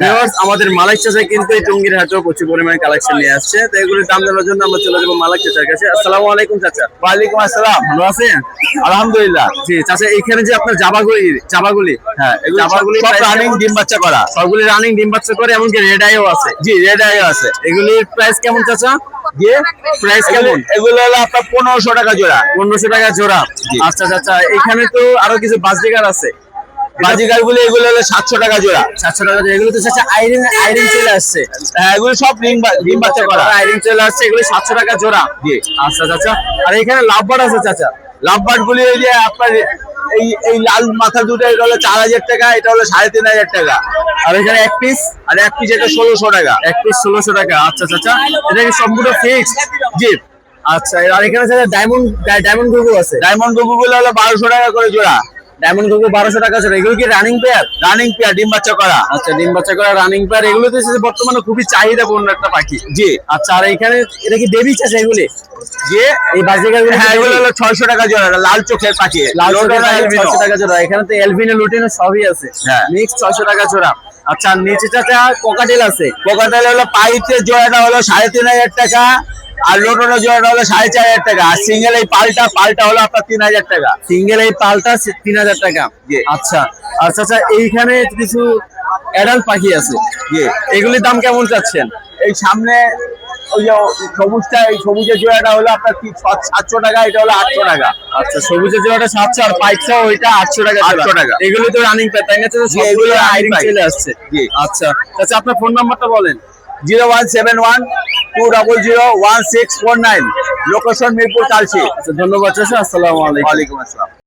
Viewers আমাদের মালিক চাচা কিন্তু এই টঙ্গীর হাটেও প্রচুর পরিমাণে কালেকশন নিয়ে আসছে, তো এগুলোর দাম জানার জন্য আমরা চলে যাবো মালিক চাচার কাছে। আসসালামু আলাইকুম চাচা। ওয়ালাইকুম আসসালাম। ভালো আছেন? আলহামদুলিল্লাহ। জি চাচা, এখানে যে আপনার জাবাগুলি হ্যাঁ, এগুলো জাবাগুলি সব price রানিং কেমন? ডিম বাচ্চা করা। সবগুলি রানিং ডিম বাচ্চা করে, এমনকি রেড আইও আছে। জি, রেড আই আছে। এগুলির প্রাইস কেমন চাচা? জি, প্রাইস কেমন? এগুলো হলো আপনার 1500 টাকা জোড়া। 1500 টাকা জোড়া। জি। আচ্ছা চাচা, এখানে তো আরো কিছু বাজরিকার আছে। বাজিগার গুলো এগুলো হলো 700 টাকা জোড়া। 700 টাকা জোড়া। এগুলো তো চাচা আইরিন আইরিন চলে আসছে। হ্যাঁ, এগুলো সব ডিম বাচ্চা করা। আইরিন চলে আসছে, এগুলো 700 টাকা জোড়া। জি। আচ্ছা চাচা, আর এখানে লাভবার্ড আছে চাচা। লাভবার্ড গুলি এই যে আপনার এই লাল মাথা দুটো এটা হলো 4000 টাকা, এটা হলো 3500 টাকা। আর এখানে এক পিস, আর এক পিস এটা 1600 টাকা। এক পিস 1600 টাকা। আচ্ছা চাচা, এটা কি সম্পূর্ণ ফিক্সড? জি। আচ্ছা, আর এখানে চাচা ডায়মন্ড গুগু আছে। ডায়মন্ড গুগু গুলো হলো 1200 টাকা করে জোড়া। ডায়মন্ড গুগু 1200 টাকা জোড়া। এগুলো কি রানিং পেয়ার? রানিং পেয়ার, ডিম বাচ্চা করা। আচ্ছা, ডিম বাচ্চা করা রানিং পেয়ার। এগুলো তো বর্তমানে খুবই চাহিদাপূর্ণ একটা পাখি। জি। আচ্ছা, আর এখানে এটা কি বেবি চাচা এগুলি? যে এই বাজিকারগুলো? হ্যাঁ, এগুলো হলো 600 টাকা জোড়া। এটা লাল চোখের পাখি, লাল লোডের অ্যালবিনো। 600 টাকা জোড়া। এখানে তো এলবিনো লুটিনো সবই আছে। হ্যাঁ। মিক্স 600 টাকা জোড়া। আচ্ছা, আর নিচে চাচা কোকাটেল আছে। কোকাটেল হলো পাইপের জোড়াটা হলো 3500 টাকা, আর লোটনের জোড়াটা হলো 4500 টাকা, আর সিঙ্গেল এই পালটা হলো আপনার 3000 টাকা। সিঙ্গেল এই পালটা 3000 টাকা। জি। আচ্ছা, আর চাচা এইখানে কিছু অ্যাডাল্ট পাখি আছে। জি। এগুলির দাম কেমন চাচ্ছেন? এই সামনে ওই যে সবুজটা, এই সবুজের জোড়াটা হলো আপনার 700 টাকা, এটা হলো 800 টাকা। আচ্ছা, সবুজের জোড়াটা 700 আর পাইকটা ওইটা 800 টাকা। 800 টাকা। এগুলো তো রানিং পেয়ার, তাই না চাচা? জি, এগুলো সবগুলো running আইরিন pair। চলে আসছে। জি। আচ্ছা চাচা, আপনার ফোন নাম্বারটা বলেন। 0171 200 1649, লোকেশন মিরপুর কালচি। আচ্ছা, ধন্যবাদ চাচা। আসসালামু আলাইকুম। ওয়ালাইকুম আসসালাম।